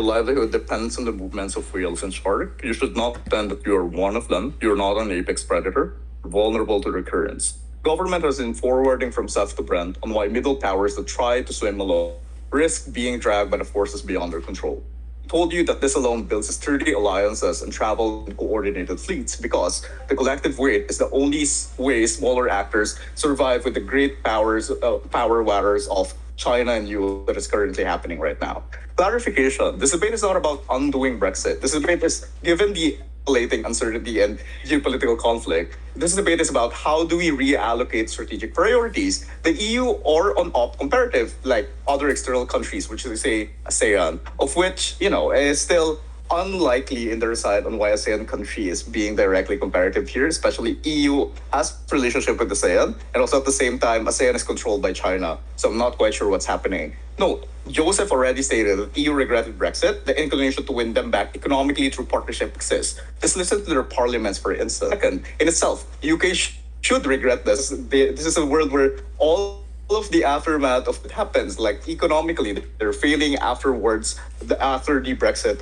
livelihood depends on the movements of whales and sharks. You should not pretend that you are one of them. You're not an apex predator, vulnerable to recurrence. Government has been forwarding from Seth to Brent on why middle powers that try to swim alone risk being dragged by the forces beyond their control. Told you that this alone builds sturdy alliances and travel in coordinated fleets because the collective weight is the only way smaller actors survive with the great power waters of China and EU that is currently happening right now. Clarification: this debate is not about undoing Brexit. This debate is given the escalating uncertainty and geopolitical conflict. This debate is about how do we reallocate strategic priorities, the EU or on op comparative, like other external countries, which is say ASEAN, of which, is still unlikely in their side on why ASEAN country is being directly comparative here, especially EU has relationship with ASEAN, and also at the same time, ASEAN is controlled by China. So I'm not quite sure what's happening. Note, Joseph already stated that EU regretted Brexit. The inclination to win them back economically through partnership exists. Just listen to their parliaments, for instance. Second, in itself, UK should regret this. This is a world where all of the aftermath of it happens, like economically, they're failing afterwards, after the Brexit.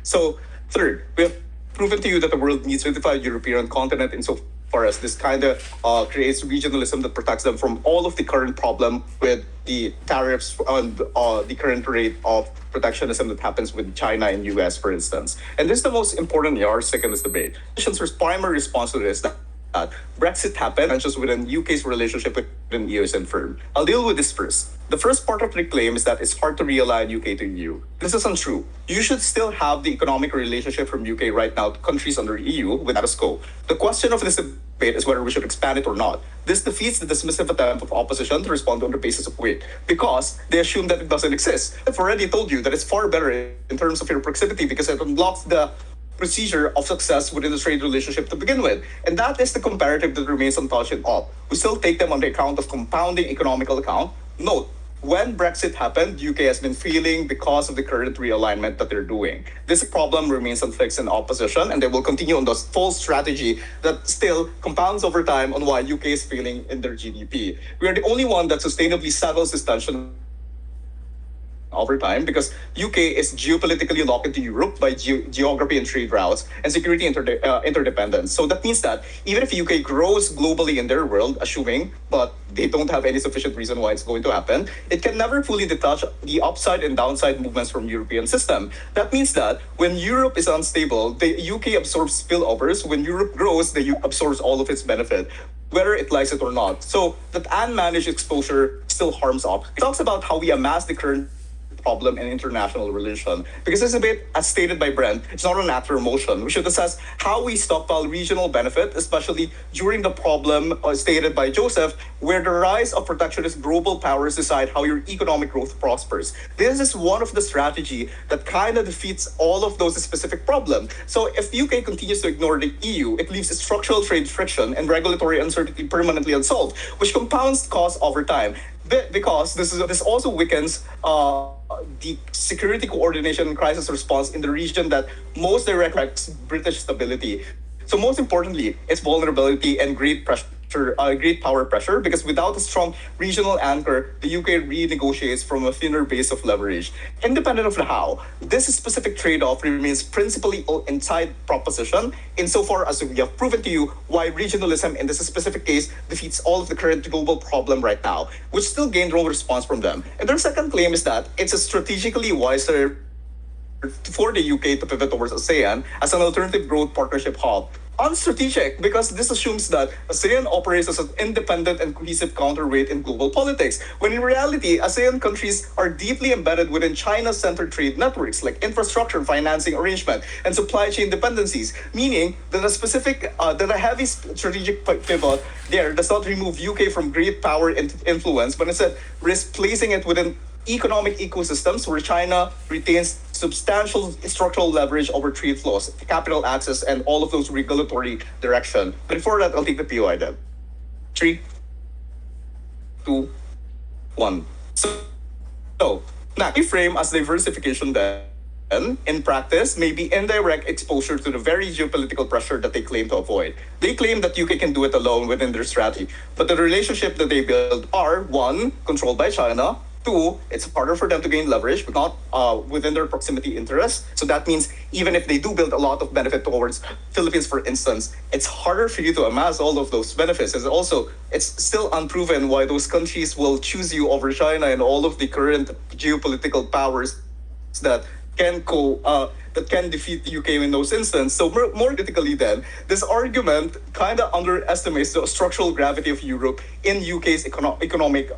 So, third, we have proven to you that the world needs a unified European continent insofar as this kind of creates regionalism that protects them from all of the current problem with the tariffs and the current rate of protectionism that happens with China and US, for instance. And this is the most important yardstick in this debate. The primary response to this is that Brexit happened, and just within UK's relationship with EU is infirm. I'll deal with this first. The first part of the claim is that it's hard to realign UK to EU. This is untrue. You should still have the economic relationship from UK right now to countries under EU with status quo. The question of this debate is whether we should expand it or not. This defeats the dismissive attempt of opposition to respond on the basis of weight, because they assume that it doesn't exist. I've already told you that it's far better in terms of your proximity because it unlocks the procedure of success within the trade relationship to begin with. And that is the comparative that remains untouched in op. We still take them on the account of compounding economical account. Note, when Brexit happened, UK has been feeling because of the current realignment that they're doing. This problem remains unfixed in opposition, and they will continue on this false strategy that still compounds over time on why UK is failing in their GDP. We are the only one that sustainably settles this tension over time because UK is geopolitically locked into Europe by geography and trade routes and security interdependence. So that means that even if UK grows globally in their world, assuming, but they don't have any sufficient reason why it's going to happen, it can never fully detach the upside and downside movements from European system. That means that when Europe is unstable, the UK absorbs spillovers. When Europe grows, the UK absorbs all of its benefit, whether it likes it or not. So that unmanaged exposure still harms up. It talks about how we amass the current problem in international relation. Because this debate, as stated by Brent, it's not an after emotion. We should assess how we stockpile regional benefit, especially during the problem stated by Joseph, where the rise of protectionist global powers decide how your economic growth prospers. This is one of the strategy that kind of defeats all of those specific problems. So if the UK continues to ignore the EU, it leaves structural trade friction and regulatory uncertainty permanently unsolved, which compounds costs over time. Because this also weakens the security coordination and crisis response in the region that most directly affects British stability. So most importantly, its vulnerability and great power pressure, because without a strong regional anchor, the UK renegotiates from a thinner base of leverage. Independent of the how, this specific trade-off remains principally inside proposition, insofar as we have proven to you why regionalism in this specific case defeats all of the current global problem right now, which still gained no response from them. And their second claim is that it's a strategically wiser for the UK to pivot towards ASEAN as an alternative growth partnership hub. Unstrategic, because this assumes that ASEAN operates as an independent and cohesive counterweight in global politics, when in reality, ASEAN countries are deeply embedded within China-centered trade networks like infrastructure, financing arrangement, and supply chain dependencies, meaning that a heavy strategic pivot there does not remove UK from great power and influence, but instead risks placing it within economic ecosystems where China retains substantial structural leverage over trade flows, capital access, and all of those regulatory direction. But before that, I'll take the POI then. 3, 2, 1. So now we frame as diversification then, in practice, may be indirect exposure to the very geopolitical pressure that they claim to avoid. They claim that UK can do it alone within their strategy, but the relationship that they build are, one, controlled by China, Two, it's harder for them to gain leverage, but not within their proximity interests. So that means even if they do build a lot of benefit towards Philippines, for instance, it's harder for you to amass all of those benefits. And also, it's still unproven why those countries will choose you over China and all of the current geopolitical powers that that can defeat the UK in those instances. So more critically then, this argument kind of underestimates the structural gravity of Europe in UK's economic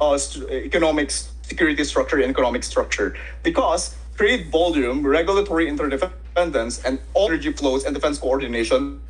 security structure and economic structure. Because trade volume, regulatory interdependence, and all energy flows and defense coordination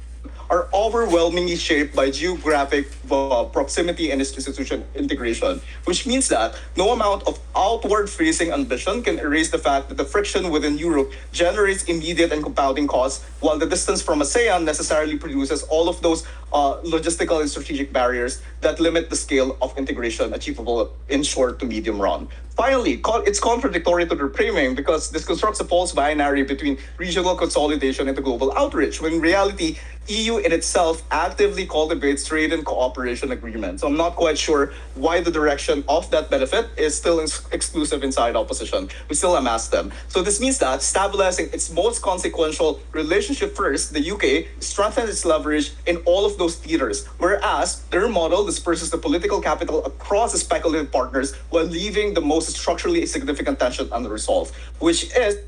are overwhelmingly shaped by geographic proximity and institution integration, which means that no amount of outward facing ambition can erase the fact that the friction within Europe generates immediate and compounding costs, while the distance from ASEAN necessarily produces all of those logistical and strategic barriers that limit the scale of integration achievable in short to medium run. Finally, it's contradictory to their framing because this constructs a false binary between regional consolidation and the global outreach, when in reality, EU in itself actively cultivates trade and cooperation agreements. So I'm not quite sure why the direction of that benefit is still exclusive inside opposition. We still amass them. So this means that stabilizing its most consequential relationship first, the UK, strengthens its leverage in all of those theaters, whereas their model disperses the political capital across the speculative partners while leaving the most structurally significant tension unresolved, which is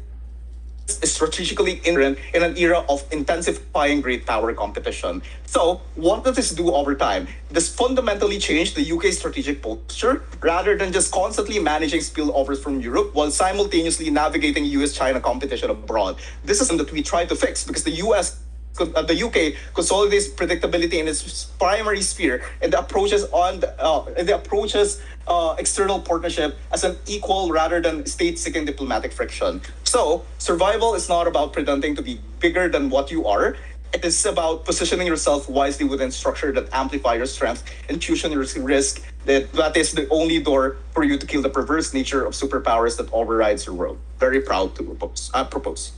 strategically inherent in an era of intensifying great power competition. So, what does this do over time? This fundamentally changed the UK's strategic posture rather than just constantly managing spillovers from Europe while simultaneously navigating US-China competition abroad. This is something that we try to fix because the UK consolidates predictability in its primary sphere and the approaches external partnership as an equal rather than state-seeking diplomatic friction. So, survival is not about pretending to be bigger than what you are. It is about positioning yourself wisely within structure that amplify your strength and choosing risk that is the only door for you to kill the perverse nature of superpowers that overrides your world. Very proud to propose.